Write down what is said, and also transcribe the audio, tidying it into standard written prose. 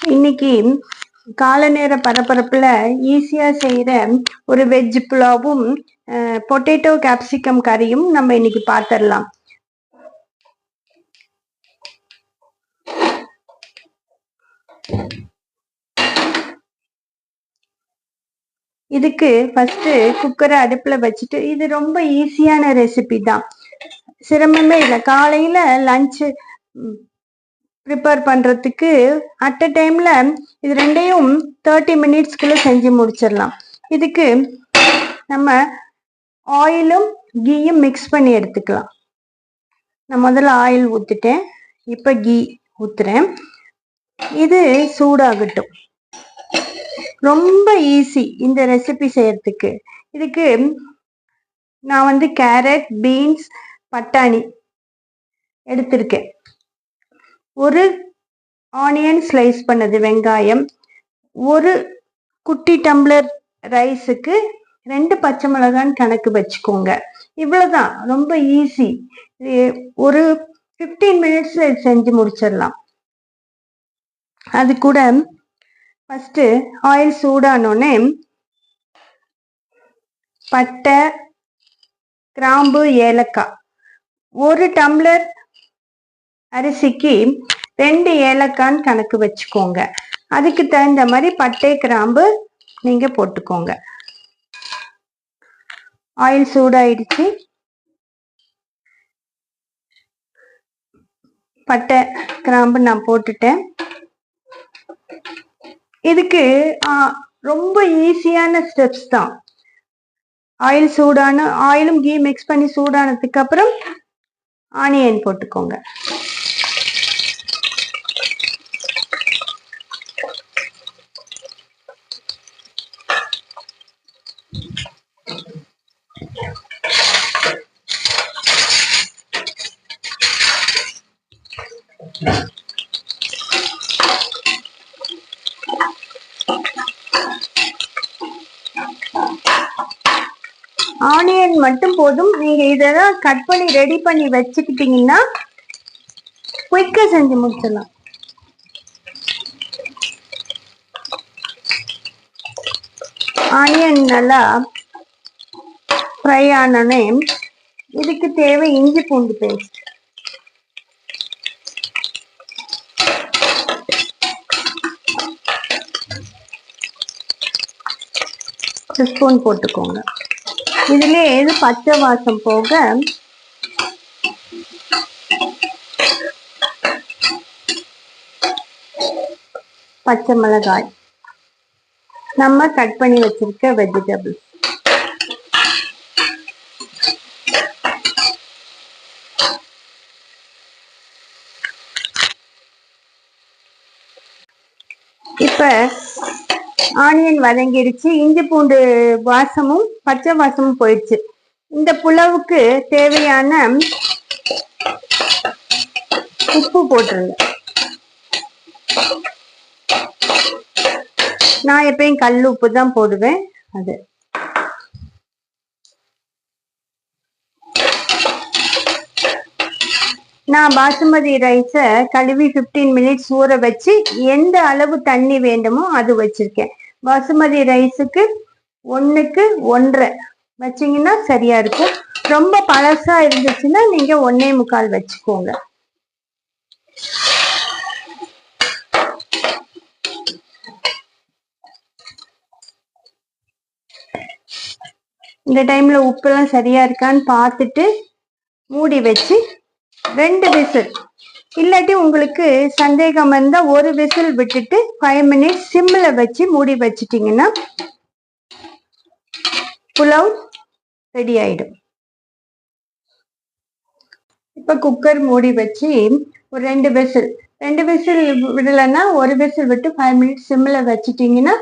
இன்னைக்கு காலை நேர பரபரப்புல ஈஸியா செய்யற ஒரு வெஜ் புலாவும் பொட்டேட்டோ கேப்சிகம் கறியும் நம்ம இன்னைக்கு பார்த்திடலாம். இதுக்கு ஃபர்ஸ்ட் குக்கரை அடுப்புல வச்சுட்டு, இது ரொம்ப ஈஸியான ரெசிபி தான், சிரமமே இல்லை. காலையில லஞ்சு ப்ரிப்பேர் பண்றதுக்கு அட் அ டைம்ல இது ரெண்டையும் 30 மினிட்ஸ்க்குள்ள செஞ்சு முடிச்சிடலாம். இதுக்கு நம்ம ஆயிலும் கீயும் மிக்ஸ் பண்ணி எடுத்துக்கலாம். நான் முதல்ல ஆயில் ஊத்திட்டேன், இப்ப கீ ஊத்துறேன். இது சூடாகட்டும். ரொம்ப ஈஸி இந்த ரெசிபி செய்யறதுக்கு. இதுக்கு நான் கேரட், பீன்ஸ், பட்டாணி எடுத்திருக்கேன். ஒரு ஆனியன் ஸ்லைஸ் பண்ணது, வெங்காயம், ஒரு குட்டி டம்ளர் ரைஸுக்கு 2 பச்சை மிளகான்னு கணக்கு வச்சுக்கோங்க. இவ்வளவுதான், ரொம்ப ஈஸி. ஒரு 15 மினிட்ஸ்ல செஞ்சு முடிச்சிடலாம். அது கூட ஃபர்ஸ்ட் ஆயில் சூடானோடனே பட்டை, கிராம்பு, ஏலக்காய், ஒரு டம்ளர் அரிசிக்கு 2 ஏலக்கான்னு கணக்கு வச்சுக்கோங்க. அதுக்கு தகுந்த மாதிரி பட்டை, கிராம்பு நீங்க போட்டுக்கோங்க. ஆயில் சூடாயிடுச்சு. பட்டை, கிராம்பு நான் போட்டுட்டேன். இதுக்கு ரொம்ப ஈஸியான ஸ்டெப்ஸ் தான். ஆயிலும் கீ மிக்ஸ் பண்ணி சூடானதுக்கு அப்புறம் ஆனியன் போட்டுக்கோங்க. ஆனியன் மட்டும் போதும். நீங்க இதெல்லாம் கட் பண்ணி ரெடி பண்ணி வச்சுக்கிட்டீங்கன்னா குயிக்கா செஞ்சு முடிச்சிடலாம். ஆனியன் நல்லா ஃப்ரை ஆனோடனே இதுக்கு தேவை இஞ்சி பூண்டு பேஸ்ட். ஒரு ஸ்பூன் போட்டுக்கோங்க. இதுல எது பச்சை வாசம் போக பச்சை மிளகாய், நம்ம கட் பண்ணி வச்சிருக்க வெஜிடபிள்ஸ், இப்ப ஆனியன் வதங்கிடுச்சு. இஞ்சி பூண்டு வாசமும் பச்சை வாசமும் போயிடுச்சு. இந்த புலாவுக்கு தேவையான உப்பு போட்டுருங்க. நான் எப்பயும் கல் உப்பு தான் போடுவேன். அது நான் பாசுமதி ரைஸை கழுவி 15 மினிட்ஸ் ஊற வச்சு எந்த அளவு தண்ணி வேண்டுமோ அது வச்சிருக்கேன். பாசுமதி ரைஸுக்கு 1க்கு 1.5 வச்சிங்கன்னா சரியா இருக்கும். ரொம்ப பழசா இருந்துச்சுன்னா நீங்க 1.25 வச்சுக்கோங்க. இந்த டைம்ல உப்பெல்லாம் சரியா இருக்கான்னு பார்த்துட்டு மூடி வச்சு 2 விசில், இல்லாட்டி உங்களுக்கு சந்தேகம் இருந்தா ஒரு விசில் விட்டுட்டு 5 மினிட்ஸ் சிம்ல வச்சு மூடி வச்சிட்டீங்கன்னா புலாவ் ரெடி ஆயிடும். இப்ப குக்கர் மூடி வச்சு ஒரு 2 விசில் விடலைன்னா ஒரு விசில் விட்டு 5 மினிட்ஸ் சிம்ல வச்சிட்டீங்கன்னா